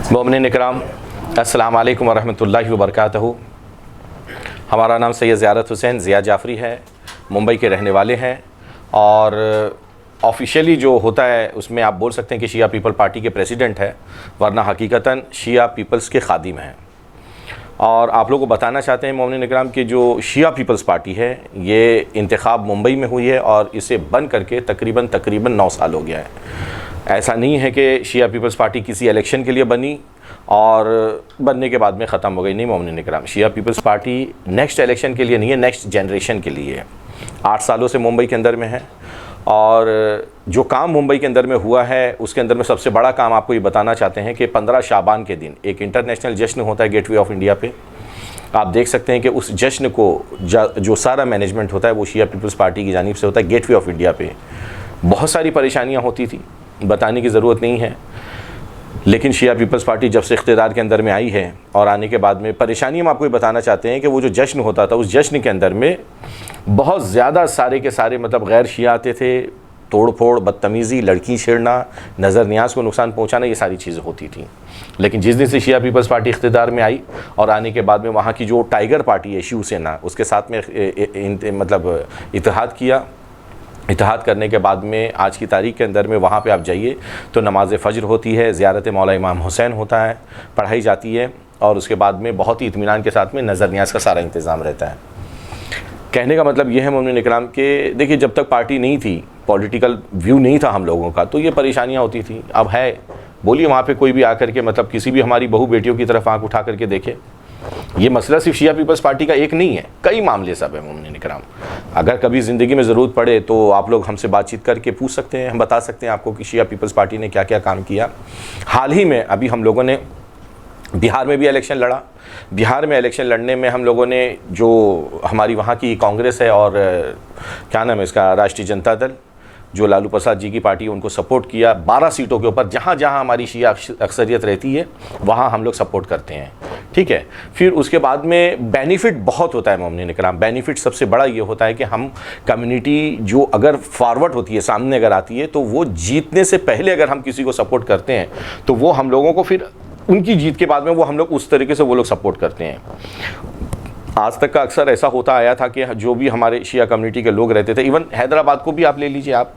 मोमिनीन इकराम, अस्सलाम वालेकुम वरहमतुल्लाहि वबरकातुहू। हमारा नाम सैयद ज़ियारत हुसैन ज़िया जाफ़री है, मुंबई के रहने वाले हैं और ऑफिशियली जो होता है उसमें आप बोल सकते हैं कि शिया पीपल पार्टी के प्रेसिडेंट है, वरना हकीकतन शिया पीपल्स के खादिम हैं। और आप लोगों को बताना चाहते हैं मोमिनीन इकराम की जो शिया पीपल्स पार्टी है ये इंतखाब मुंबई में हुई है और इसे बन करके तकरीबन 9 साल हो गया है। ऐसा नहीं है कि शिया पीपल्स पार्टी किसी इलेक्शन के लिए बनी और बनने के बाद में ख़त्म हो गई। नहीं मोमिनीन इकराम, शिया पीपल्स पार्टी नेक्स्ट इलेक्शन के लिए नहीं है, नेक्स्ट जनरेशन के लिए है। 8 सालों से मुंबई के अंदर में है और जो काम मुंबई के अंदर में हुआ है उसके अंदर में सबसे बड़ा काम आपको ये बताना चाहते हैं कि 15 शाबान के दिन एक इंटरनेशनल जश्न होता है गेटवे ऑफ इंडिया पे। आप देख सकते हैं कि उस जश्न को जो सारा मैनेजमेंट होता है वो शिया पीपल्स पार्टी की जानिब से होता है गेटवे ऑफ इंडिया पे। बहुत सारी परेशानियाँ होती थी, बताने की ज़रूरत नहीं है, लेकिन शिया पीपल्स पार्टी जब से इख्तियार के अंदर में आई है और आने के बाद में परेशानी हम आपको ये बताना चाहते हैं कि वो जो जश्न होता था उस जश्न के अंदर में बहुत ज़्यादा सारे के सारे गैर शिया आते थे। तोड़ फोड़, बदतमीज़ी, लड़की छेड़ना, नज़र न्याज को नुकसान पहुंचाना, ये सारी चीज़ें होती थी। लेकिन जिस दिन से शिया पीपल्स पार्टी इख्तियार में आई और आने के बाद में वहाँ की जो टाइगर पार्टी है शिवसेना, उसके साथ में इत्तेहाद किया। इत्तेहाद करने के बाद में आज की तारीख के अंदर में वहाँ पे आप जाइए तो नमाज फ़ज्र होती है, ज़ियारत मौला इमाम हुसैन होता है, पढ़ाई जाती है और उसके बाद में बहुत ही इत्मीनान के साथ में नज़र न्याज का सारा इंतज़ाम रहता है। कहने का मतलब ये है मोमिनीन इकराम के, देखिए जब तक पार्टी नहीं थी, पॉलिटिकल व्यू नहीं था हम लोगों का, तो ये परेशानियाँ होती थी। अब है, बोलिए वहाँ पर कोई भी आकर के किसी भी हमारी बहू बेटियों की तरफ आँख उठा करके देखे। ये मसला सिर्फ शिया पीपल्स पार्टी का एक नहीं है, कई मामले सब है मोमिनीन इकराम। अगर कभी ज़िंदगी में ज़रूरत पड़े तो आप लोग हमसे बातचीत करके पूछ सकते हैं, हम बता सकते हैं आपको कि शिया पीपल्स पार्टी ने क्या क्या काम किया। हाल ही में अभी हम लोगों ने बिहार में भी इलेक्शन लड़ा। बिहार में इलेक्शन लड़ने में हम लोगों ने जो हमारी वहाँ की कांग्रेस है और क्या नाम है इसका, राष्ट्रीय जनता दल, जो लालू प्रसाद जी की पार्टी है, उनको सपोर्ट किया। 12 सीटों के ऊपर जहाँ जहाँ हमारी शिया अक्सरियत रहती है वहाँ हम लोग सपोर्ट करते हैं, ठीक है। फिर उसके बाद में बेनिफिट बहुत होता है मोमिनीन इकराम। बेनिफिट सबसे बड़ा ये होता है कि हम कम्युनिटी जो अगर फॉरवर्ड होती है, सामने अगर आती है, तो वो जीतने से पहले अगर हम किसी को सपोर्ट करते हैं तो वो हम लोगों को फिर उनकी जीत के बाद में वो हम लोग उस तरीके से वो लोग सपोर्ट करते हैं। आज तक का अक्सर ऐसा होता आया था कि जो भी हमारे शिया कम्युनिटी के लोग रहते थे, इवन हैदराबाद को भी आप ले लीजिए, आप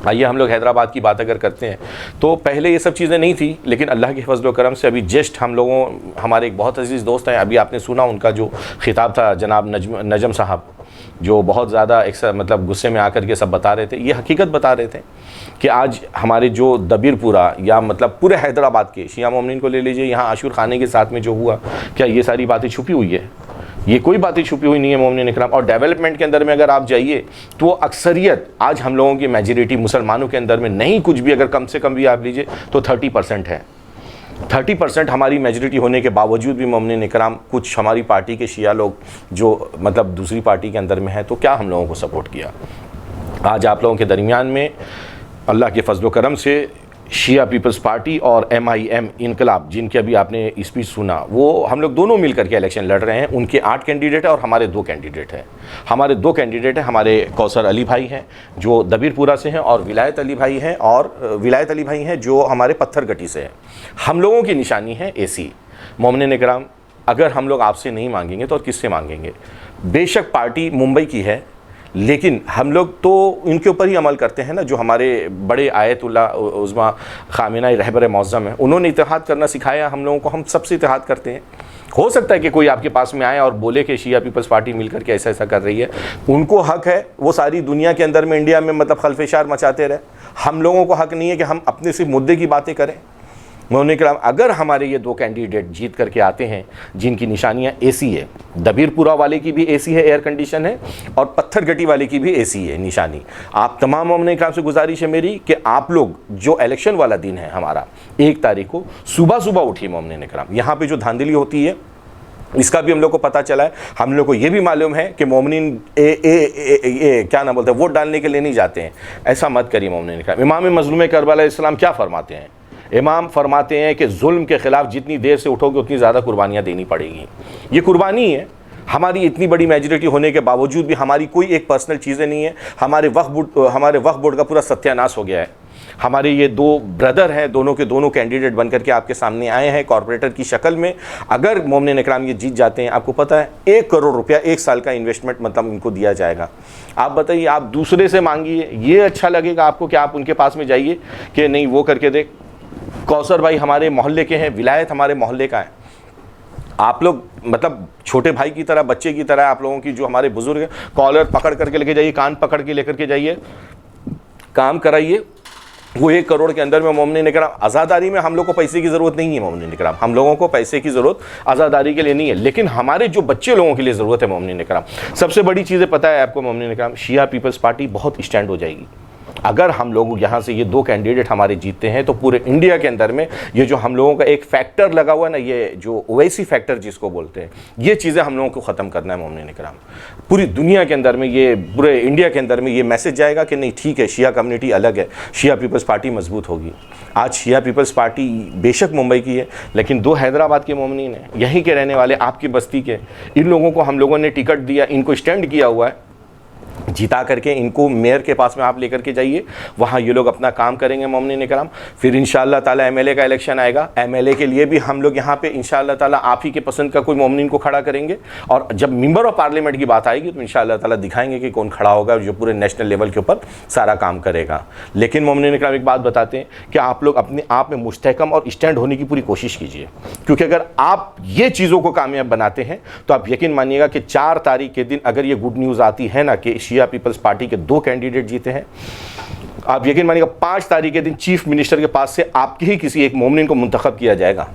आइए हम लोग हैदराबाद की बात अगर करते हैं तो पहले ये सब चीज़ें नहीं थी, लेकिन अल्लाह के फजल व करम से अभी जस्ट हम लोगों, हमारे एक बहुत अजीज़ दोस्त हैं, अभी आपने सुना उनका जो खिताब था जनाब नजम साहब, जो बहुत ज़्यादा एक गुस्से में आकर के सब बता रहे थे, ये हकीकत बता रहे थे कि आज हमारे जो दबीरपुरा या पूरे हैदराबाद के शिया मोमिनीन को ले लीजिए, यहाँ आशूर खाने के साथ में जो हुआ, क्या ये सारी बातें छुपी हुई है? ये कोई बातें छुपी हुई नहीं है मोमिनीन इकराम। और डेवलपमेंट के अंदर में अगर आप जाइए तो अक्सरियत आज हम लोगों की मेजॉरिटी मुसलमानों के अंदर में नहीं, कुछ भी अगर कम से कम भी आप लीजिए तो 30% है। 30% हमारी मेजॉरिटी होने के बावजूद भी मोमिनीन इकराम कुछ हमारी पार्टी के शिया लोग जो दूसरी पार्टी के अंदर में है, तो क्या हम लोगों को सपोर्ट किया। आज आप लोगों के दरमियान में अल्लाह के फजल करम से शिया पीपल्स पार्टी और MIM इनकलाब, जिनके अभी आपने स्पीच सुना, वो हम लोग दोनों मिल करके इलेक्शन लड़ रहे हैं। उनके 8 कैंडिडेट है और हमारे 2 कैंडिडेट हैं। हमारे 2 कैंडिडेट हैं, हमारे कौसर अली भाई हैं जो दबीरपुरा से हैं और विलायत अली भाई हैं जो हमारे पत्थरगट्टी से हैं। हम लोगों की निशानी है AC। मोमिनीन इकराम, अगर हम लोग आपसे नहीं मांगेंगे तो और किससे मांगेंगे? बेशक पार्टी मुंबई की है, लेकिन हम लोग तो इनके ऊपर ही अमल करते हैं ना, जो हमारे बड़े आयतुल्लाह उज़्मा ख़ामेनाई रहबर मौज़्ज़म है, उन्होंने इत्तेहाद करना सिखाया हम लोगों को। हम सबसे इत्तेहाद करते हैं। हो सकता है कि कोई आपके पास में आए और बोले कि शिया पीपल्स पार्टी मिलकर के ऐसा ऐसा कर रही है, उनको हक है, वो सारी दुनिया के अंदर में इंडिया में खलफेशार मचाते रहे। हम लोगों को हक नहीं है कि हम अपने सिर्फ मुद्दे की बातें करें। मोमिनीन इकराम, अगर हमारे ये 2 कैंडिडेट जीत करके आते हैं जिनकी निशानियां AC है, दबीरपुरा वाले की भी AC है, एयर कंडीशन है, और पत्थरगट्टी वाले की भी AC है निशानी, आप तमाम मोमिनीन इकराम से गुजारिश है मेरी कि आप लोग जो इलेक्शन वाला दिन है हमारा 1 तारीख को सुबह उठिए मोमिनीन इकराम। यहाँ पर जो धांधली होती है इसका भी हम लोग को पता चला है। हम लोग को ये भी मालूम है कि मोमिनीन क्या नाम बोलते हैं, वोट डालने के लिए नहीं जाते हैं। ऐसा मत करिए मोमिनीन इकराम। इमाम मज़लूम करबला इस्लाम क्या फरमाते हैं? इमाम फरमाते हैं कि जुल्म के ख़िलाफ़ जितनी देर से उठोगे उतनी ज़्यादा कुर्बानियाँ देनी पड़ेगी। ये कुर्बानी है। हमारी इतनी बड़ी मेजॉरिटी होने के बावजूद भी हमारी कोई एक पर्सनल चीज़ें नहीं है। हमारे वक्फ बोर्ड का पूरा सत्यानाश हो गया है। हमारे ये दो ब्रदर हैं, दोनों के दोनों कैंडिडेट बनकर के आपके सामने आए हैं कॉरपोरेटर की शक्ल में। अगर मोमिन इकराम ये जीत जाते हैं, आपको पता है 1 करोड़ रुपया 1 साल का इन्वेस्टमेंट मतलब इनको दिया जाएगा। आप बताइए, आप दूसरे से मांगिए, ये अच्छा लगेगा आपको कि आप उनके पास में जाइए कि नहीं वो करके दे। कौसर भाई हमारे मोहल्ले के हैं, विलायत हमारे मोहल्ले का है, आप लोग मतलब छोटे भाई की तरह, बच्चे की तरह आप लोगों की जो हमारे बुजुर्ग हैं, कॉलर पकड़ करके लेके जाइए, कान पकड़ के लेकर के जाइए, काम कराइए। वो 1 करोड़ के अंदर में मोमिन इकराम, आज़ादारी में हम लोग को पैसे की ज़रूरत नहीं है मोमिन इकराम, हम लोगों को पैसे की ज़रूरत आज़ादारी के लिए नहीं है, लेकिन हमारे जो बच्चे लोगों के लिए ज़रूरत है मोमिन इकराम। सबसे बड़ी चीज़ें पता है आपको मोमिन इकराम, शिया पीपल्स पार्टी बहुत स्टैंड हो जाएगी। अगर हम लोग यहाँ से ये 2 कैंडिडेट हमारे जीतते हैं तो पूरे इंडिया के अंदर में ये जो हम लोगों का एक फैक्टर लगा हुआ है ना, ये जो ओवैसी फैक्टर जिसको बोलते हैं, ये चीज़ें हम लोगों को ख़त्म करना है मोमिन इकराम। पूरी दुनिया के अंदर में, ये पूरे इंडिया के अंदर में ये मैसेज जाएगा कि नहीं ठीक है, शिया कम्युनिटी अलग है, शिया पीपल्स पार्टी मजबूत होगी। आज शिया पीपल्स पार्टी बेशक मुंबई की है, लेकिन 2 हैदराबाद के मोमिनीन हैं, यहीं के रहने वाले, आपकी बस्ती के, इन लोगों को हम लोगों ने टिकट दिया, इनको स्टैंड किया हुआ है, जिता करके इनको मेयर के पास में आप लेकर के जाइए, वहाँ ये लोग अपना काम करेंगे मोमिन इकराम। फिर इंशाअल्लाह ताला एमएलए का इलेक्शन आएगा, एमएलए के लिए भी हम लोग यहाँ पे इंशाअल्लाह ताला आप ही के पसंद का कोई मोमिन को खड़ा करेंगे, और जब मेंबर ऑफ पार्लियामेंट की बात आएगी तो इंशाअल्लाह ताला दिखाएंगे कि कौन खड़ा होगा जो पूरे नेशनल लेवल के ऊपर सारा काम करेगा। लेकिन मोमिन इकराम एक बात बताते हैं कि आप लोग अपने आप में मुस्तहकम और स्टैंड होने की पूरी कोशिश कीजिए, क्योंकि अगर आप ये चीज़ों को कामयाब बनाते हैं तो आप यकीन मानिएगा कि 4 तारीख के दिन अगर ये गुड न्यूज़ आती है ना कि शिया पीपल्स पार्टी के 2 कैंडिडेट जीते हैं, आप यकीन मानिएगा 5 तारीख के दिन चीफ मिनिस्टर के पास से आपके ही किसी एक मोमिन को मुंतखब किया जाएगा।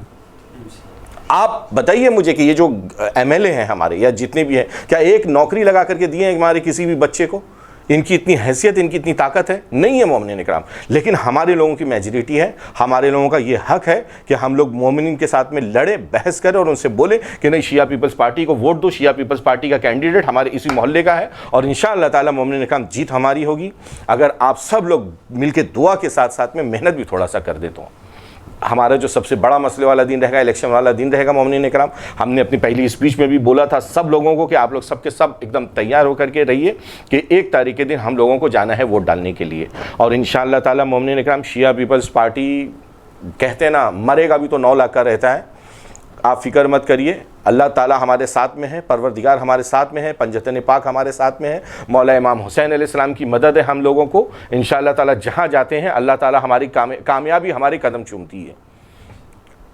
आप बताइए मुझे कि ये जो एमएलए हैं हमारे या जितने भी हैं, क्या एक नौकरी लगा करके दिए हैं हमारे किसी भी बच्चे को? इनकी इतनी हैसियत, इनकी इतनी ताकत है? नहीं है मोमिन इकराम। लेकिन हमारे लोगों की मेजॉरिटी है, हमारे लोगों का ये हक है कि हम लोग मोमिन के साथ में लड़े, बहस करें और उनसे बोले कि नहीं शिया पीपल्स पार्टी को वोट दो, शिया पीपल्स पार्टी का कैंडिडेट हमारे इसी मोहल्ले का है और इंशाअल्लाह ताला मोमिन इकराम जीत हमारी होगी। अगर आप सब लोग मिलकर दुआ के साथ साथ में मेहनत भी थोड़ा सा कर दे तो हमारा जो सबसे बड़ा मसले वाला दिन रहेगा, इलेक्शन वाला दिन रहेगा मोमिन इकराम। हमने अपनी पहली स्पीच में भी बोला था सब लोगों को कि आप लोग सबके सब एकदम तैयार होकर के रहिए कि 1 तारीख के दिन हम लोगों को जाना है वोट डालने के लिए। और इंशाअल्लाह ताला मोमिन इकराम शिया पीपल्स पार्टी कहते हैं ना मरेगा भी तो 9 लाख का रहता है। आप फिक्र मत करिए, अल्लाह ताला हमारे साथ में है, परवरदिगार हमारे साथ में है, पंजतन पाक हमारे साथ में है, मौला इमाम हुसैन अलैहिस्सलाम की मदद है हम लोगों को। इंशाअल्लाह ताला जहाँ जाते हैं अल्लाह ताला हमारी कामयाबी हमारे कदम चूमती है।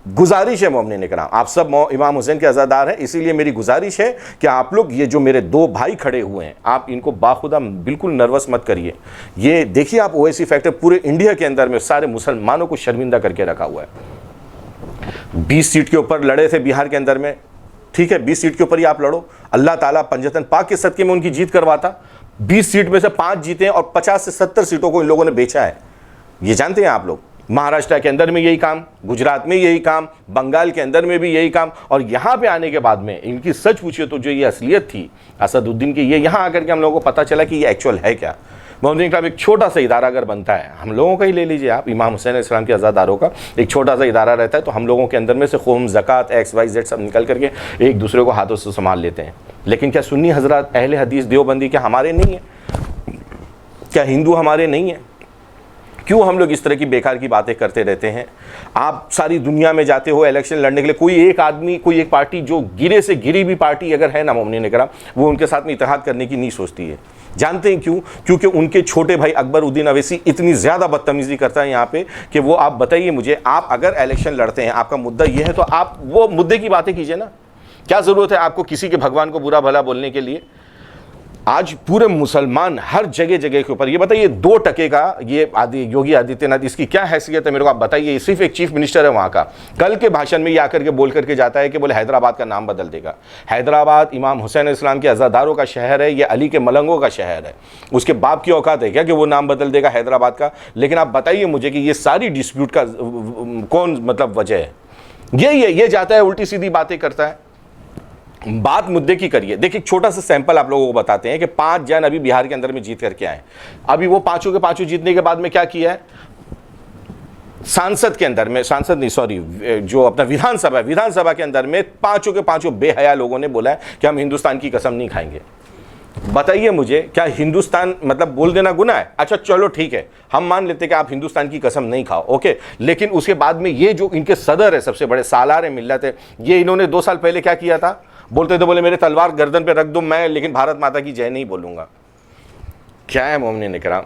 गुजारिश है मोमिन इकराम, आप सब इमाम हुसैन के अज़ादार हैं, इसीलिए मेरी गुजारिश है कि आप लोग ये जो मेरे 2 भाई खड़े हुए हैं, आप इनको बाखुदा बिल्कुल नर्वस मत करिए। ये देखिए आप ओवैसी फैक्टर पूरे इंडिया के अंदर में सारे मुसलमानों को शर्मिंदा करके रखा हुआ है। 20 सीट के ऊपर लड़े थे बिहार के अंदर में, ठीक है 20 सीट के ऊपर ही आप लड़ो, अल्लाह ताला पंजतन पाक के सदके में उनकी जीत करवाता। 20 सीट में से 5 जीते हैं और 50 से 70 सीटों को इन लोगों ने बेचा है, ये जानते हैं आप लोग। महाराष्ट्र के अंदर में यही काम, गुजरात में यही काम, बंगाल के अंदर में भी यही काम, और यहाँ पे आने के बाद में इनकी सच पूछिए तो जो ये असलियत थी असदुद्दीन की, ये यहाँ आकर के हम लोगों को पता चला कि ये एक्चुअल है क्या। मोमिन इकराम एक छोटा सा इदारा अगर बनता है, हम लोगों का ही ले लीजिए आप, इमाम हुसैन अलैहिस्सलाम के अज़ादारों का एक छोटा सा इदारा रहता है, तो हम लोगों के अंदर में से खूम ज़कात XYZ सब निकल करके एक दूसरे को हाथों से संभाल लेते हैं। लेकिन क्या सुन्नी हजरात अहले हदीस देवबंदी क्या हमारे नहीं है? क्या हिंदू हमारे नहीं है? क्यों हम लोग इस तरह की बेकार की बातें करते रहते हैं? आप सारी दुनिया में जाते हो इलेक्शन लड़ने के लिए, कोई एक आदमी, कोई एक पार्टी जो गिरे से गिरी भी पार्टी अगर है ना मोमिन इकराम, वो उनके साथ में इत्तेहाद करने की नहीं सोचती है। जानते हैं क्यों? क्योंकि उनके छोटे भाई अकबरुद्दीन अवैसी इतनी ज़्यादा बदतमीज़ी करता है यहाँ पे कि वो, आप बताइए मुझे, आप अगर इलेक्शन लड़ते हैं, आपका मुद्दा ये है तो आप वो मुद्दे की बातें कीजिए ना। क्या ज़रूरत है आपको किसी के भगवान को बुरा भला बोलने के लिए? आज पूरे मुसलमान हर जगह जगह के ऊपर, ये बताइए 2% का ये योगी आदित्यनाथ, इसकी क्या हैसियत है मेरे को आप बताइए। सिर्फ एक चीफ मिनिस्टर है वहाँ का, कल के भाषण में ये आकर के बोल करके जाता है कि बोले हैदराबाद का नाम बदल देगा। हैदराबाद इमाम हुसैन इस्लाम के अज़ादारों का शहर है, ये अली के मलंगों का शहर है, उसके बाप की औकात है क्या कि वो नाम बदल देगा हैदराबाद का? लेकिन आप बताइए मुझे कि ये सारी डिस्प्यूट का कौन मतलब वजह है? यही है, ये जाता है उल्टी सीधी बातें करता है। बात मुद्दे की करिए। देखिए छोटा सा सैंपल आप लोगों को बताते हैं कि 5 जन अभी बिहार के अंदर में जीत करके आए। अभी वो पांचों के पांचों जीतने के बाद में क्या किया है, सांसद के अंदर में, सांसद नहीं सॉरी, जो अपना विधानसभा के अंदर में 5 के 5 बेहया लोगों ने बोला है कि हम हिंदुस्तान की कसम नहीं खाएंगे। बताइए मुझे, क्या हिंदुस्तान मतलब बोल देना गुनाह है? अच्छा चलो ठीक है, हम मान लेते कि आप हिंदुस्तान की कसम नहीं खाओ, ओके, लेकिन उसके बाद में ये जो इनके सदर है, सबसे बड़े सालार है मिल्लत है, ये इन्होंने 2 साल पहले क्या किया था? बोलते थे, बोले मेरे तलवार गर्दन पे रख दो मैं, लेकिन भारत माता की जय नहीं बोलूंगा। क्या है मोमिन इकराम,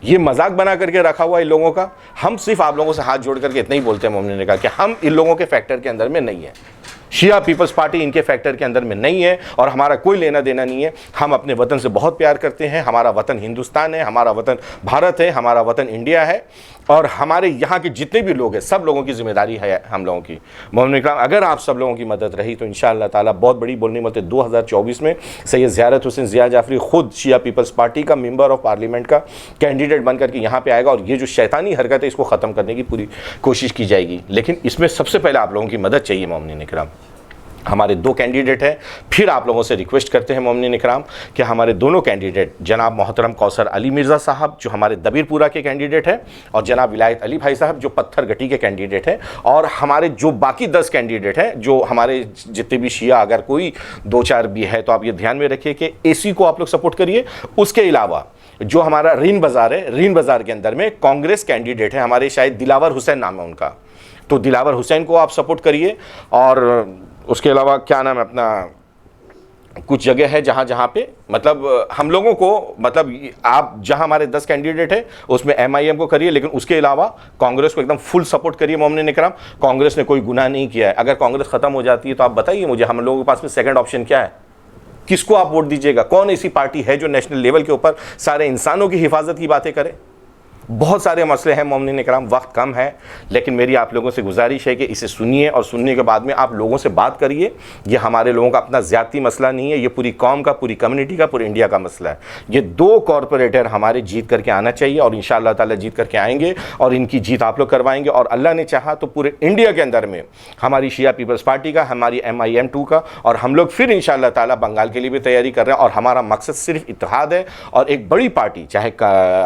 ये मजाक बना करके रखा हुआ इन लोगों का। हम सिर्फ आप लोगों से हाथ जोड़ करके इतना ही बोलते हैं मोमिन ने कहा कि हम इन लोगों के फैक्टर के अंदर में नहीं है, शिया पीपल्स पार्टी इनके फैक्टर के अंदर में नहीं है, और हमारा कोई लेना देना नहीं है। हम अपने वतन से बहुत प्यार करते हैं, हमारा वतन हिंदुस्तान है, हमारा वतन भारत है, हमारा वतन इंडिया है, और हमारे यहाँ के जितने भी लोग हैं सब लोगों की जिम्मेदारी है हम लोगों की। मोमिन इकराम, अगर आप सब लोगों की मदद रही तो इंशाअल्लाह ताला बहुत बड़ी बोलनी मत है। 2024 में सैयद ज़ियारत हुसैन ज़िया जाफरी खुद शिया पीपल्स पार्टी का मेंबर ऑफ पार्लियामेंट का कैंडिडेट बन करके यहाँ पे आएगा, और ये जो शैतानी हरकत है इसको ख़त्म करने की पूरी कोशिश की जाएगी। लेकिन इसमें सबसे पहले आप लोगों की मदद चाहिए मोमिन इकराम। हमारे 2 कैंडिडेट हैं, फिर आप लोगों से रिक्वेस्ट करते हैं मोमिन इकराम कि हमारे दोनों कैंडिडेट जनाब मोहतरम कौसर अली मिर्ज़ा साहब जो हमारे दबीरपुरा के कैंडिडेट हैं, और जनाब विलायत अली भाई साहब जो पत्थरगट्टी के कैंडिडेट हैं, और हमारे जो बाकी 10 कैंडिडेट हैं जो हमारे जितने भी शिया, अगर कोई 2-4 भी है तो आप ये ध्यान में रखिए कि एसी को आप लोग सपोर्ट करिए। उसके अलावा जो हमारा रीन बाज़ार है, रीन बाज़ार के अंदर में कांग्रेस कैंडिडेट है हमारे, शायद दिलावर हुसैन नाम है उनका, तो दिलावर हुसैन को आप सपोर्ट करिए। और उसके अलावा क्या नाम है अपना, कुछ जगह है जहाँ पे मतलब हम लोगों को मतलब आप जहाँ हमारे 10 कैंडिडेट है उसमें MIM को करिए, लेकिन उसके अलावा कांग्रेस को एकदम फुल सपोर्ट करिए मोमिन इकराम। कांग्रेस ने कोई गुनाह नहीं किया है। अगर कांग्रेस ख़त्म हो जाती है तो आप बताइए मुझे, हम लोगों के पास में सेकंड ऑप्शन क्या है? किसको आप वोट दीजिएगा? कौन ऐसी पार्टी है जो नेशनल लेवल के ऊपर सारे इंसानों की हिफाजत की बातें करे? बहुत सारे मसले हैं मोमिन इकराम, वक्त कम है, लेकिन मेरी आप लोगों से गुजारिश है कि इसे सुनिए, और सुनने के बाद में आप लोगों से बात करिए। ये हमारे लोगों का अपना ज़्यादती मसला नहीं है, ये पूरी कौम का, पूरी कम्युनिटी का, पूरे इंडिया का मसला है। ये 2 कॉरपोरेटर हमारे जीत करके आना चाहिए, और इंशाअल्लाह ताला जीत करके आएंगे, और इनकी जीत आप लोग करवाएंगे। और अल्लाह ने चाहा तो पूरे इंडिया के अंदर में हमारी शिया पीपल्स पार्टी का, हमारी MIM-2 का, और हम लोग फिर इंशाअल्लाह ताला बंगाल के लिए भी तैयारी कर रहे हैं। और हमारा मकसद सिर्फ इत्तेहाद है, और एक बड़ी पार्टी चाहे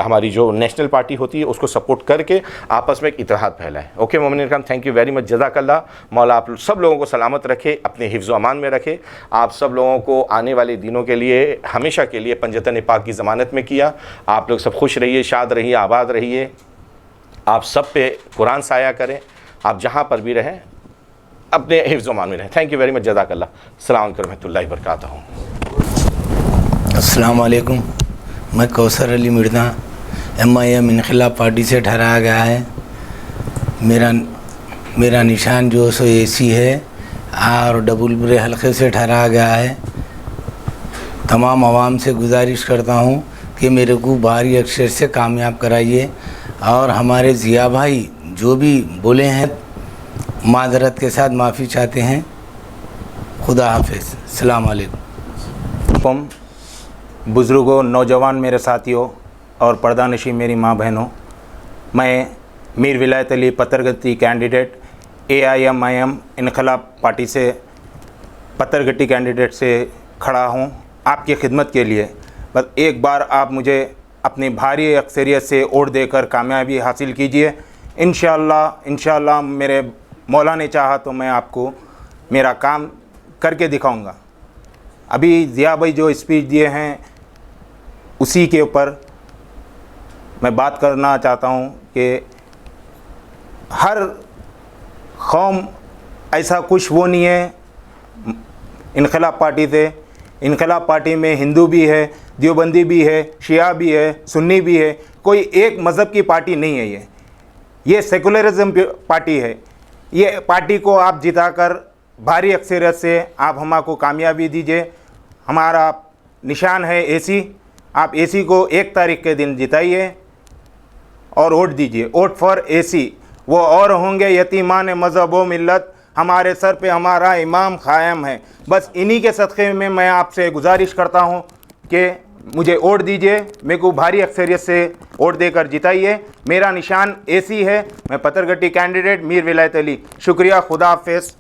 हमारी जो नेशनल पार्टी होती है उसको सपोर्ट करके आपस में एक इत्तेहाद फैलाए। ओके मोमिन इकराम, थैंक यू वेरी मच, जज़ाकल्लाह। मौला आप सब लोगों को सलामत रखे, अपने हिफ्ज़ व अमान में रखे। आप सब लोगों को आने वाले दिनों के लिए हमेशा के लिए पंजतन पाक की ज़मानत में किया। आप लोग सब खुश रहिए, शाद रहिए, आबाद रहिए। आप सब पे कुरान साया करें, आप जहाँ पर भी रहें अपने हिफ्ज़ व अमान में रहें। थैंक यू वेरी मच, जज़ाकल्लाह। अस्सलाम वालेकुम रहमतुल्लाहि व बरकातहू। अस्सलाम वालेकुम, मैं कौसर अली मिर्ज़ा MIM इनक़िलाब पार्टी से ठहराया गया है। मेरा निशान जो सो AC है, और डबुलपुरे हलक़े से ठहराया गया है। तमाम आवाम से गुजारिश करता हूँ कि मेरे को भारी अक्षर से कामयाब कराइए, और हमारे ज़िया भाई जो भी बोले हैं माज़रत के साथ माफ़ी चाहते हैं। खुदा हाफ़िज़, अस्सलाम वालेकुम। बुज़ुर्गों, नौजवान मेरे साथियों और पर्दानशी मेरी माँ बहनों, मैं Mir Vilayat Ali Patthargatti candidate AIMIM Inquilab party से पत्थरगट्टी कैंडिडेट से खड़ा हूँ आपकी खिदमत के लिए। बस एक बार आप मुझे अपनी भारी अक्सरियत से वोट देकर कामयाबी हासिल कीजिए। इंशाअल्लाह मेरे मौला ने चाहा तो मैं आपको मेरा काम करके दिखाऊंगा। अभी ज़िया भाई जो स्पीच दिए हैं उसी के ऊपर मैं बात करना चाहता हूँ कि हर कौम ऐसा कुछ वो नहीं है इनक़िलाब पार्टी से। इनक़िलाब पार्टी में हिंदू भी है, देवबंदी भी है, शिया भी है, सुन्नी भी है, कोई एक मज़हब की पार्टी नहीं है। ये सेकुलरिज़म पार्टी है। ये पार्टी को आप जिताकर भारी अक्सरियत से आप हमको कामयाबी दीजिए। हमारा निशान है AC। आप AC को 1 तारीख के दिन जिताइए और वोट दीजिए। Vote for AC। वो और होंगे यतीमान मज़हब व मिल्लत, हमारे सर पे हमारा इमाम क़ायम है। बस इन्हीं के सदक़े में मैं आपसे गुजारिश करता हूँ कि मुझे वोट दीजिए, मेरे को भारी अक्सरियत से वोट देकर जिताइए। मेरा निशान AC है। मैं पत्थरगट्टी कैंडिडेट मीर विलायत अली। शुक्रिया, खुदा हाफ़िज़।